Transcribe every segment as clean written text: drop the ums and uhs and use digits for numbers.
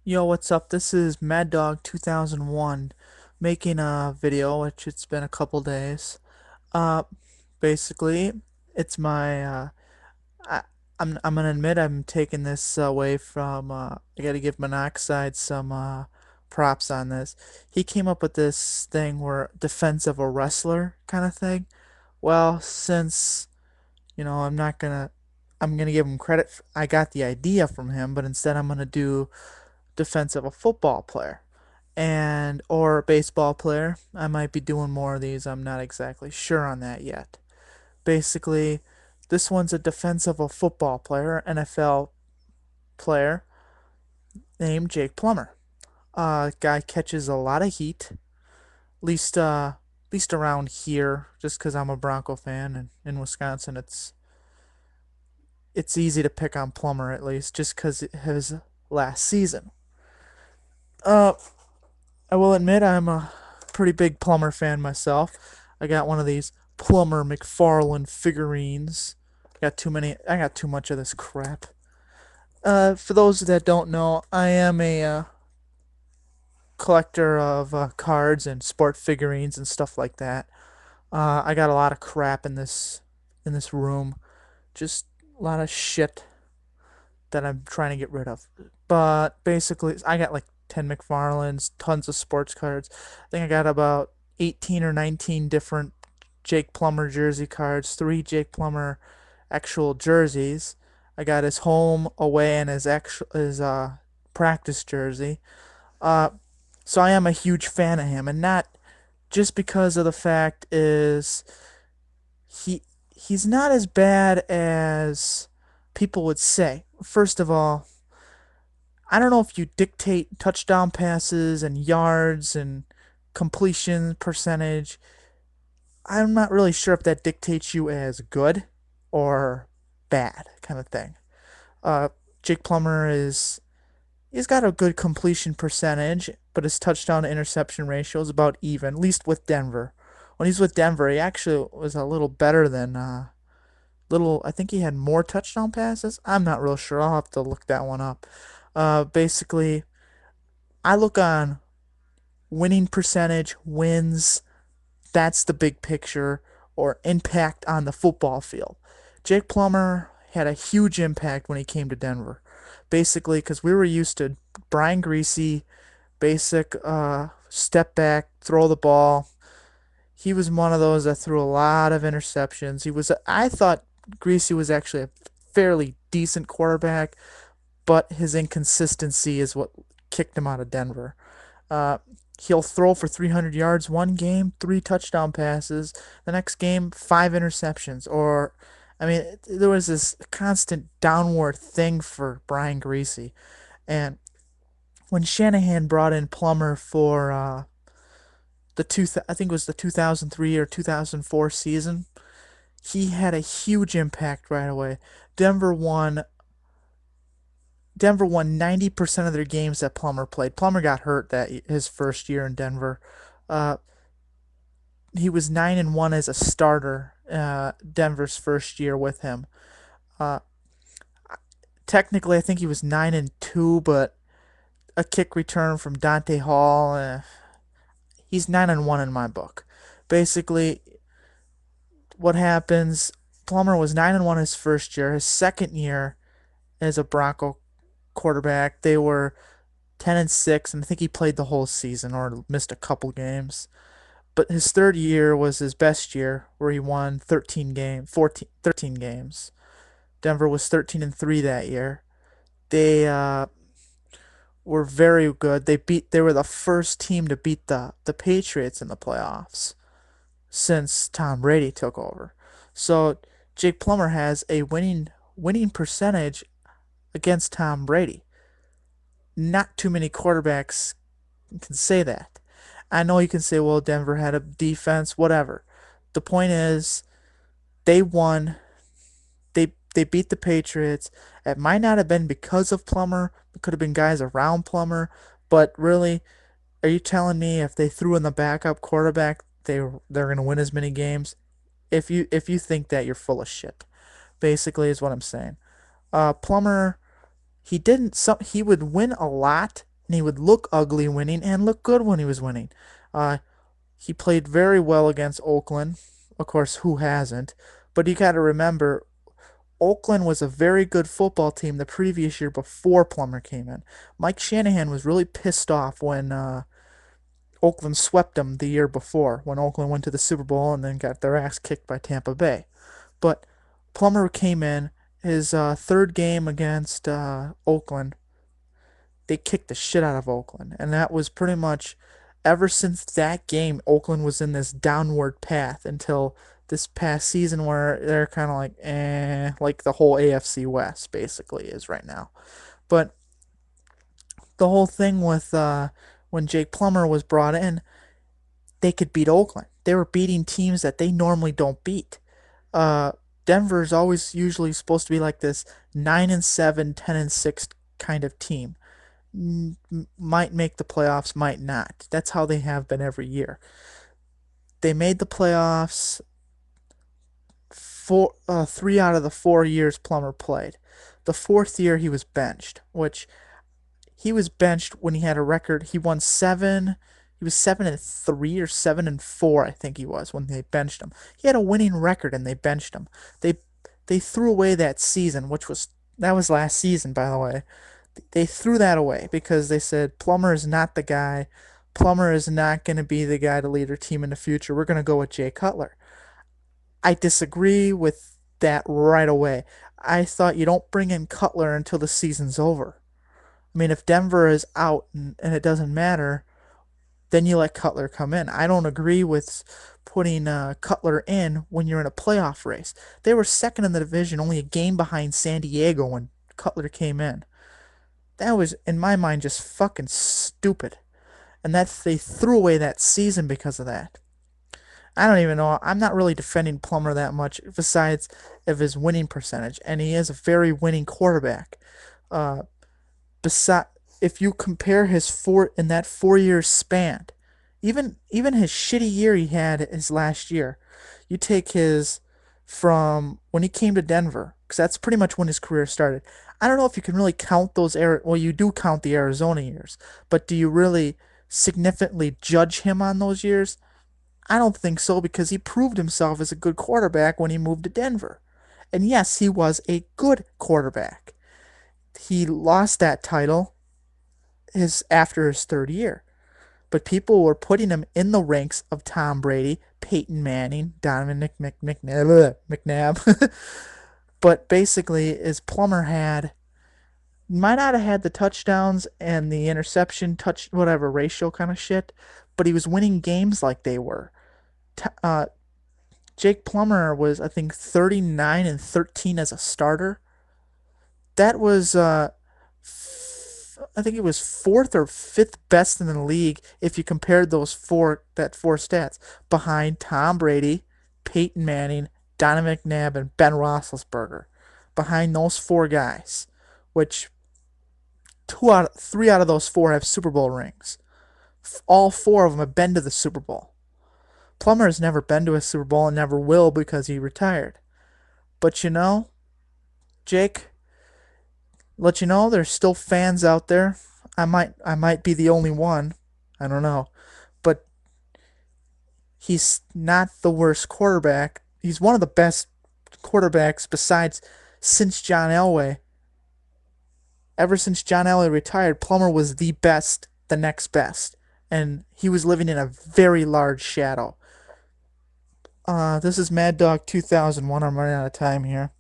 Yo, what's up? This is Mad Dog 2001 making a video, which it's been a couple days. Uh, basically, it's my I, I'm gonna admit I'm taking this away from I gotta give Monoxide some props on this. He came up with this thing where defense of a wrestler kind of thing. Well, since I'm gonna give him credit. I got the idea from him, but instead I'm gonna do defense of a football player and or a baseball player. I might be doing more of these. I'm not exactly sure on that yet. Basically, this one's a defense of a football player, NFL player named Jake Plummer. Guy catches a lot of heat, at least around here, just because I'm a Bronco fan, and in Wisconsin, it's easy to pick on Plummer at least, just because his last season. Uh, I will admit I'm a pretty big Plumber fan myself. I got one of these Plumber McFarlane figurines. I got too much of this crap. For those that don't know, I am a collector of cards and sport figurines and stuff like that. I got a lot of crap in this room. Just a lot of shit that I'm trying to get rid of. But basically, I got like 10 McFarlanes, tons of sports cards. I think I got about 18 or 19 different Jake Plummer jersey cards, three Jake Plummer actual jerseys. I got his home, away, and his practice jersey. Uh, so I am a huge fan of him, and not just because of the fact is he he's not as bad as people would say. First of all, I don't know if you dictate touchdown passes and yards and completion percentage. I'm not really sure if that dictates you as good or bad kind of thing. Uh, Jake Plummer is he's got a good completion percentage, but his touchdown to interception ratio is about even, at least with Denver. When he's with Denver, he actually was a little better than little. I think he had more touchdown passes. I'm not real sure. I'll have to look that one up. Basically, I look on winning percentage, wins. That's the big picture, or impact on the football field. Jake Plummer had a huge impact when he came to Denver. Basically, because we were used to Brian Greasy, basic step back, throw the ball. He was one of those that threw a lot of interceptions. I thought Greasy was actually a fairly decent quarterback, but his inconsistency is what kicked him out of Denver. Uh, he'll throw for 300 yards one game, three touchdown passes. The next game, five interceptions. I mean, there was this constant downward thing for Brian Greasy. And when Shanahan brought in Plummer for I think it was the 2003 or 2004 season, he had a huge impact right away. Denver won Denver won 90% of their games that Plummer played. Plummer got hurt that his first year in Denver. Uh, he was 9-1 as a starter. Denver's first year with him. Uh, Technically, I think he was 9-2, but a kick return from Dante Hall. He's 9-1 in my book. Basically, what happens? Plummer was 9-1 his first year. His second year as a Bronco quarterback, they were 10-6, and I think he played the whole season or missed a couple games. But his third year was his best year, where he won 13 games. Denver was 13-3 that year. They were very good. They were the first team to beat the Patriots in the playoffs since Tom Brady took over. So Jake Plummer has a winning percentage against Tom Brady. Not too many quarterbacks can say that. I know you can say, well, Denver had a defense, whatever. The point is, they won. They beat the Patriots. It might not have been because of Plummer. It could have been guys around Plummer. But really, are you telling me if they threw in the backup quarterback, they're gonna win as many games? If you think that, you're full of shit. Basically, is what I'm saying. Plummer, he didn't. He would win a lot and he would look ugly winning and look good when he was winning. Uh, he played very well against Oakland. Of course, who hasn't? But you got to remember, Oakland was a very good football team the previous year before Plummer came in. Mike Shanahan was really pissed off when Oakland swept them the year before, when Oakland went to the Super Bowl and then got their ass kicked by Tampa Bay. But Plummer came in his third game against Oakland. They kicked the shit out of Oakland, and that was pretty much ever since that game. Oakland was in this downward path until this past season, where they're kind of like, like the whole AFC West basically is right now. But the whole thing with when Jake Plummer was brought in, they could beat Oakland. They were beating teams that they normally don't beat. Uh, Denver's always usually supposed to be like this 9-7, 10-6 kind of team. Might make the playoffs, might not. That's how they have been every year. They made the playoffs 3 out of the 4 years Plummer played. The fourth year he was benched, which he was benched when he had a record. He won seven. He was 7-3 or 7-4, I think he was when they benched him. He had a winning record and they benched him. They they threw away that season, that was last season, by the way. They threw that away because they said Plummer is not the guy. Plummer is not going to be the guy to lead our team in the future. We're going to go with Jay Cutler. I disagree with that right away. I thought you don't bring in Cutler until the season's over. I mean, if Denver is out and it doesn't matter, then you let Cutler come in. I don't agree with putting Cutler in when you're in a playoff race. They were second in the division, only a game behind San Diego when Cutler came in. That was, in my mind, just fucking stupid. And they threw away that season because of that. I don't even know. I'm not really defending Plummer that much, besides of his winning percentage, and he is a very winning quarterback. Uh, beside, if you compare his 4 year span, even his shitty year he had his last year, you take his from when he came to Denver, because that's pretty much when his career started. I don't know if you can really count those well, you do count the Arizona years, but do you really significantly judge him on those years? I don't think so, because he proved himself as a good quarterback when he moved to Denver. And yes, he was a good quarterback. He lost that title after his third year. But people were putting him in the ranks of Tom Brady, Peyton Manning, Donovan McNabb. But basically, his Plummer might not have had the touchdowns and the interception touch whatever ratio kind of shit, but he was winning games like they were. Uh, Jake Plummer was, I think, 39-13 as a starter. That was I think it was fourth or fifth best in the league if you compared four stats, behind Tom Brady, Peyton Manning, Donovan McNabb, and Ben Roethlisberger. Behind those four guys, which 3 out of those four have Super Bowl rings. All four of them have been to the Super Bowl. Plummer has never been to a Super Bowl and never will because he retired. But Jake, let you know there's still fans out there. I might be the only one. I don't know. But he's not the worst quarterback. He's one of the best quarterbacks besides since John Elway. Ever since John Elway retired, Plummer was the best, the next best. And he was living in a very large shadow. This is Mad Dog 2001. I'm running out of time here.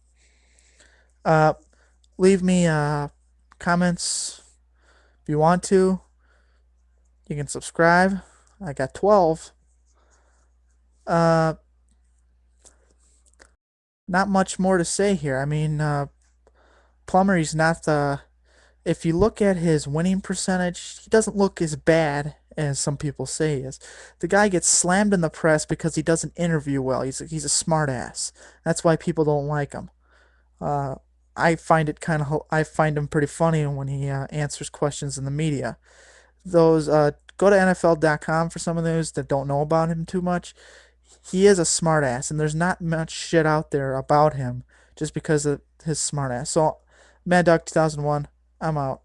Uh, Leave me comments if you want to. You can subscribe. I got 12. Uh, Not much more to say here. I mean, Plummer, he's not the. If you look at his winning percentage, he doesn't look as bad as some people say he is. The guy gets slammed in the press because he doesn't interview well. He's a smart ass. That's why people don't like him. Uh, I find him pretty funny when he answers questions in the media. Go to NFL.com for some of those that don't know about him too much. He is a smartass, and there's not much shit out there about him just because of his smartass. So, Mad Dog 2001, I'm out.